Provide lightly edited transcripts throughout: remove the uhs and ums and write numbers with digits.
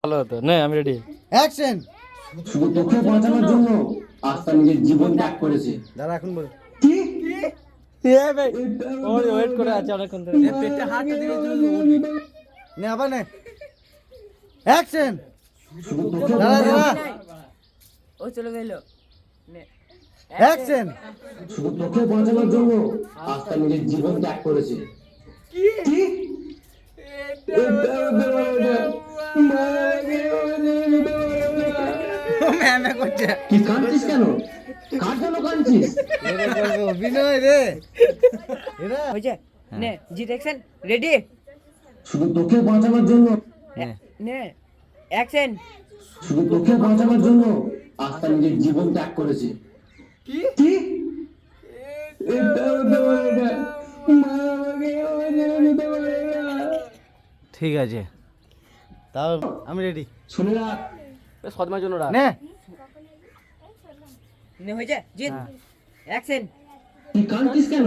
ভালো হতো না। আমি রেডি। অ্যাকশন। শুধু তোকে বাঁচানোর জন্য আজ তার নিজের জীবন ত্যাগ করেছে। দাঁড়া এখন বল। কি? এ ভাই ওর ওয়েট করে আছে অনেকক্ষণ ধরে। পেটে হাত দিলে উঠবি। নে আবার নে। অ্যাকশন। শুধু তোকে দাঁড়া দাঁড়া। ও চলে গেল। অ্যাকশন। শুধু তোকে বাঁচানোর জন্য আজ তার নিজের জীবন ত্যাগ করেছে। কি? ম্যামে করছে। কি কাঁদছিস কেন? কার জন্য কাঁদছিস? এরে করবে অভিনয় রে। এরা হয়েছে নে জি অ্যাকশন রেডি শুধু তোকে বাঁচানোর জন্য নে অ্যাকশন শুধু তোকে বাঁচানোর জন্য আজ তার নিজের জীবন ত্যাগ করেছে। কি? ঠিক আছে। তাও আমি রেডি। শুনে রাখ, সদমার জন্য রাখ। নে। নে হয়েছে জি অ্যাকশন তুই কাঁদছিস কেন?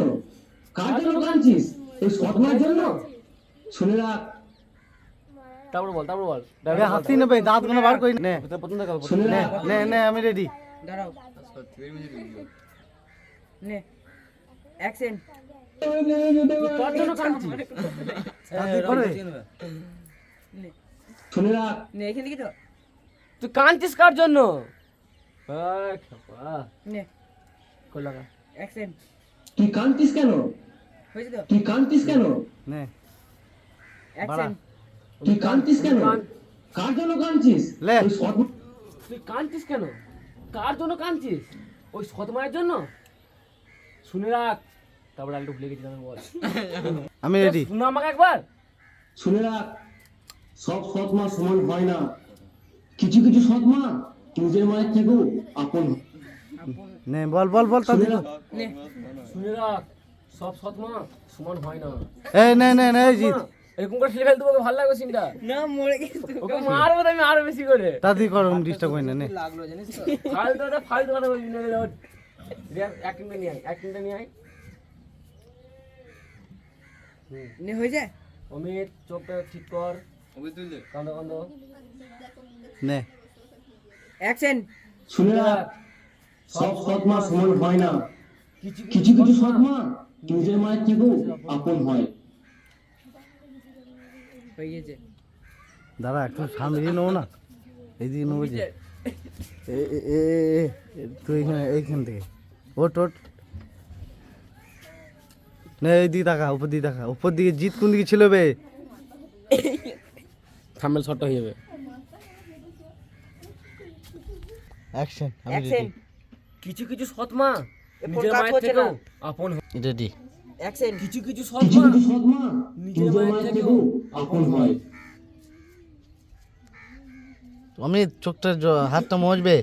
কার জন্য কাঁদছিস? এই সৎমার জন্য? শুনে রাখ, তারপর বল। এ হাসি নেবে দাঁত গুলো বার করি নে। প্রথম দেখা শুনে নে রাখ। নে নে আমি রেডি। দাঁড়াও নে অ্যাকশন তোর জন্য কাঁদছি। তাতে করে শুনে রাখ, নে এখানে কি তো তুই কাঁদছিস কার জন্য? নে লাগা অ্যাকশন তুই কাঁদছিস কেন? হয়েছে তো তুই কাঁদছিস কেন? নে। অ্যাকশন তুই কাঁদছিস কেন? কার জন্য কাঁদছিস? লে। ওই সৎমা তুই কাঁদছিস কেন? কার জন্য কাঁদছিস? ওই সৎমায়ের জন্য? শুনে রাখ। তারপর আলটু ভুলে গেছি আমি বল। আমি রেডি। শুনো আমাকে একবার। শুনে রাখ, সব সৎমা সমান হয় না। কিছু কিছু সৎমা নিজের মায়ের থেকেও আপন হয়। নে বল বল বল শুনে তাতে। রাখ, নে শুনে রাখ, সব সৎমা সমান হয় না। এই নে নে নে জিত। এরকম করে ফেলে ফেলতে ভালো লাগবে সিনটা। না মরে গেছে ওকে মারবো তো আমি আরো বেশি করে। তাতে কর ডিস্টার্ব করি না নে। লাগলো জানিস তো ফালতু কথা বলবি না। অ্যাক্টিংটা নিয়ে আয়। নে হয়েছে অমিত চোখটা ঠিক কর। কান্দো। নে। অ্যাকশন শুনে রাখ, সব সৎমা সমান হয় না। কিছু কিছু সৎমা নিজের মায়ের থেকেও আপন হয়। হয়ে গেছে দাঁড়া একটু সামনে নেবো না। এইদিকে নেবো যে। এ এ এ এ, তুই এইখান থেকে ওট ওট। নে এইদিকে দেখা, উপর দিকে দেখা। উপর দিকে জিত কোন দিকে ছিল বে? থাম্বনেল শটটা হয়ে যাবে। অ্যাকশন। আমি অ্যাকশন কিছু কিছু সৎমা এ নিজের কাজ মায়ের হচ্ছে থেকেও না। আপন হয়। রেডি। অ্যাকশন কিছু কিছু কিছু সৎমা কিছু সৎমা নিজের মায়ের থেকেও আপন হয়। আমি চোখটা হাতটা মজবে।